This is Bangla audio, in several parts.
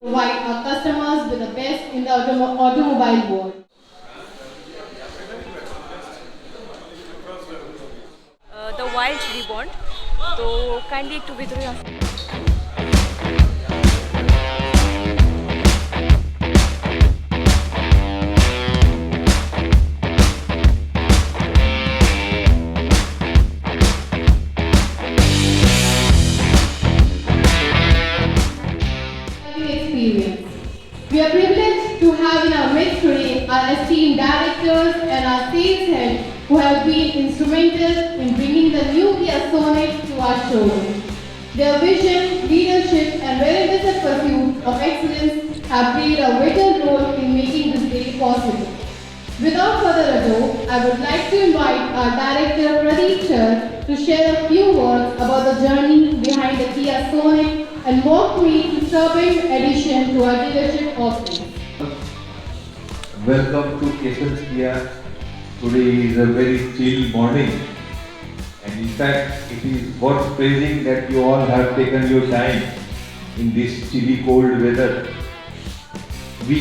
provide our customers with the best in the automobile world. The Wild Reborn. তো কাইন্ডলি একটু ভিতরে আসুন। Experience. We are privileged to have in our midst today our esteemed directors and our sales head who have been instrumental in bringing the new Kia Sonet to our showroom. Their vision, leadership and relentless pursuit of excellence have played a vital role in making this day possible. Without further ado, I would like to invite our director Pradeep Char to share a few words about the journey behind the Kia Sonet and walk me to Turbine addition to our dealership office. Welcome to Kesar's Kia. Today is a very chill morning, and in fact it is worth praising that you all have taken your time in this chilly cold weather. We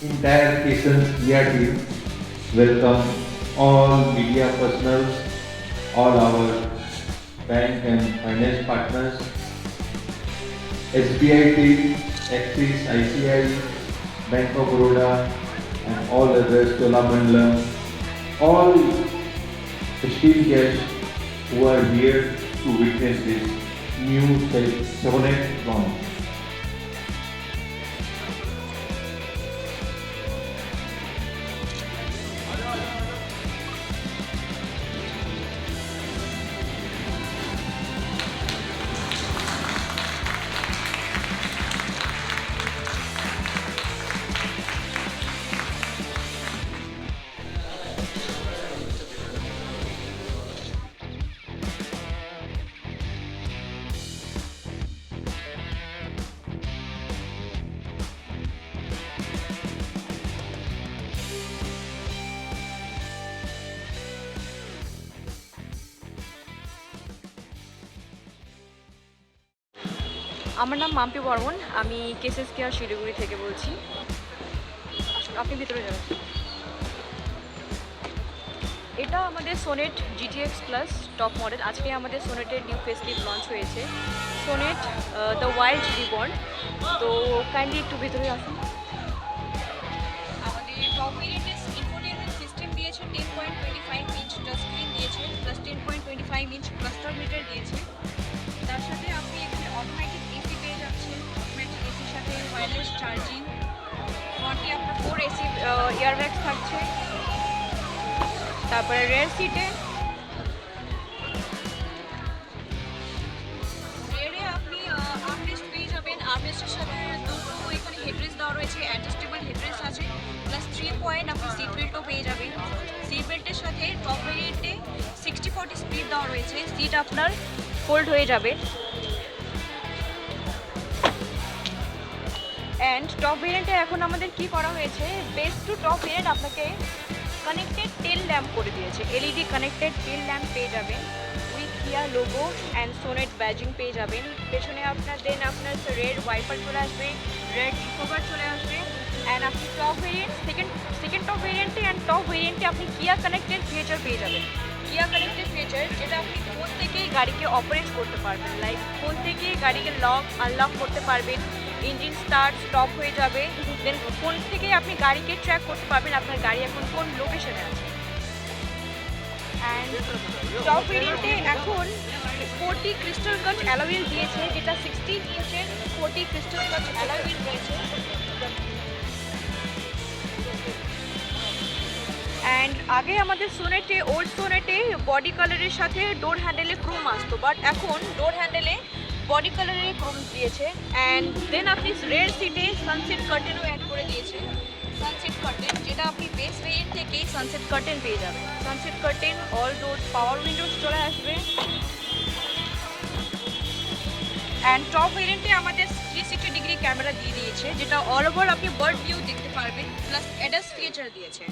entire Kesar's Kia team welcome all media personals, all our bank and finance partners, SBI team, Axis, ICI, Bank of Baroda and all others, Cholamandalam, all esteemed guests who are here to witness this new Sonet launch. আমার নাম মাম্পি বর্মন, আমি কেসেস কেয়ার শিলিগুড়ি থেকে বলছি। আপনি ভিতরে যাবেন। এটা আমাদের sonnet GTX plus top model. আজকে আমাদের সোনেটের নিউ ফেস্টিভ লঞ্চ হয়েছে, সোনেট দ্য ওয়াইল্ড রিবর্ন। তো কাইন্ডলি একটু ভিতরে আসুন। আমাদের টপ ভেরিয়েন্টের ইনফোটেইনমেন্ট সিস্টেম দিয়েছে, 10.25 ইঞ্চ টাচ স্ক্রিন দিয়েছে, প্লাস 10.25 ইঞ্চ ক্লাস্টার মিটার দিয়েছে। তার সাথে আপনি এখানে অটোমেটিক এসি পেয়ে যাচ্ছেন, অটোমেটিক এসির সাথে ওয়্যারলেস চার্জিং। ফ্রন্টে আপনার 4 এসি এয়ারব্যাগস থাকছে। তারপরে রেয়ার সিটে আপনি আর্মরেস্ট পেয়ে যাবেন। আর্মরেস্টের সাথে দুটো এখানে হেডরেস্ট দেওয়া রয়েছে, অ্যাডজাস্টেবল হেডরেস্ট আছে, প্লাস 3 পয়েন্ট আপনি সিট বেল্টও পেয়ে যাবেন। সিট বেল্টের সাথে টপ ভেরিয়েন্টে 60-40 স্পিড দেওয়া রয়েছে, সিট আপনার ফোল্ড হয়ে যাবে। অ্যান্ড টপ ভেরিয়েন্টে এখন আমাদের কি করা হয়েছে, বেস টু টপ ভেরিয়েন্ট আপনাকে কানেক্টেড টেল ল্যাম্প করে দিয়েছে, এলইডি কানেক্টেড টেল ল্যাম্প পেয়ে যাবেন, উইথ কিয়া লোগো অ্যান্ড সোনেট ব্যাজিং পেয়ে যাবেন। পেছনে আপনার আপনার রেড ওয়াইপার চলে আসবে, রেড ডিকোভার চলে আসবে। অ্যান্ড আপনি টপ ভেরিয়েন্ট সেকেন্ড টপ ভেরিয়েন্টে অ্যান্ড টপ ভেরিয়েন্টে আপনি কিয়া কানেক্টেড ফিচার পেয়ে যাবেন। কিয়া কানেক্টেড ফিচার যেটা আপনি ফোন থেকেই গাড়িকে অপারেট করতে পারবেন, লাইক ফোন থেকেই গাড়িকে লক আনলক করতে পারবেন, ইঞ্জিন স্টার্ট স্টপ হয়ে যাবে, দেন ফোন থেকেই আপনি গাড়িকে ট্র্যাক করতে পারবেন আপনার গাড়ি এখন কোন লোকেশনে আছে। অ্যান্ড টপ ভেরিয়েন্টে এখন 40 ক্রিস্টাল কাট অ্যালয় হুইল দিয়েছে, যেটা 16 ইঞ্চের 40 ক্রিস্টাল কাট অ্যালয় হুইল রয়েছে। অ্যান্ড আগে আমাদের সোনেটে ওল্ড সোনেটে বডি কালারের সাথে ডোর হ্যান্ডেলে ক্রোম আসতো, বাট এখন ডোর হ্যান্ডেলে বডি কালারের ক্রোম দিয়েছে। অ্যান্ড দেন আপনি রেয়ার সিটে সানসেট কার্টেনও অ্যাড করে দিয়েছে, সানসেট কার্টেন যেটা আপনি বেস ভেরিয়েন্ট থেকেই সানসেট কার্টেন পেয়ে যাবেন। সানসেট কার্টেন, অল ডোর পাওয়ার উইন্ডোজ চলে আসবে। অ্যান্ড টপ ভেরিয়েন্টে আমাদের 360 ডিগ্রি ক্যামেরা দিয়ে দিয়েছে, যেটা অল ওভার আপনি বার্ড ভিউ দেখতে পারবেন, প্লাস এডাস ফিচার দিয়েছে।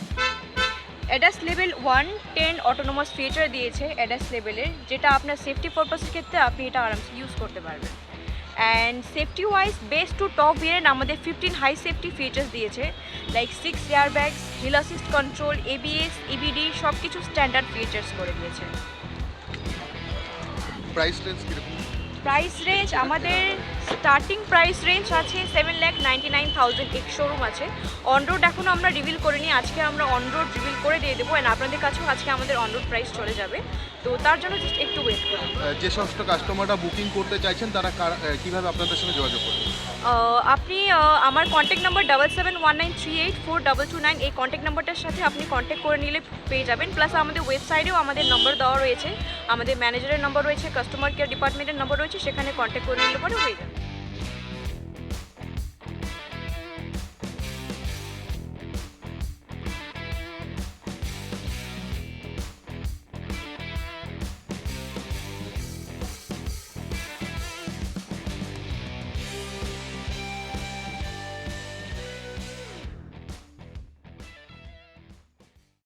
এডাস লেভেল 110 অটোনোমাস ফিচার দিয়েছে এডাস লেভেলের, যেটা আপনার সেফটি পারপাসের ক্ষেত্রে আপনি এটা আরামসে ইউজ করতে পারবেন। And safety wise base to top variant আমাদের 15 হাই সেফটি ফিচার্স দিয়েছে, like 6 air bags, hill assist control, ABS, EBD সব কিছু স্ট্যান্ডার্ড ফিচার্স করে দিয়েছে। প্রাইস রেঞ্জ কীরকম? প্রাইস রেঞ্জ আমাদের স্টার্টিং প্রাইস রেঞ্জ আছে 7,99,000, এক শোরুম আছে। অনরোড এখনও আমরা রিভিল করিনি, আজকে আমরা অনরোড রিভিল করে দিয়ে দেবো, অ্যান্ড আপনাদের কাছেও আজকে আমাদের অনরোড প্রাইস চলে যাবে, তো তার জন্য জাস্ট একটু ওয়েট করুন। যে সমস্ত কাস্টমাররা বুকিং করতে চাইছেন তারা কীভাবে আপনাদের সঙ্গে যোগাযোগ করবেন? আপনি আমার কন্ট্যাক্ট নাম্বার 7719384229, এই কন্ট্যাক্ট নাম্বারটার সাথে আপনি কন্ট্যাক্ট করে নিলে পেয়ে যাবেন। প্লাস আমাদের ওয়েবসাইটেও আমাদের নম্বর দেওয়া রয়েছে, আমাদের ম্যানেজারের নম্বর রয়েছে, কাস্টমার কেয়ার ডিপার্টমেন্টের নম্বর রয়েছে, সেখানে কন্ট্যাক্ট করে নিলে পরে হয়ে যাবে।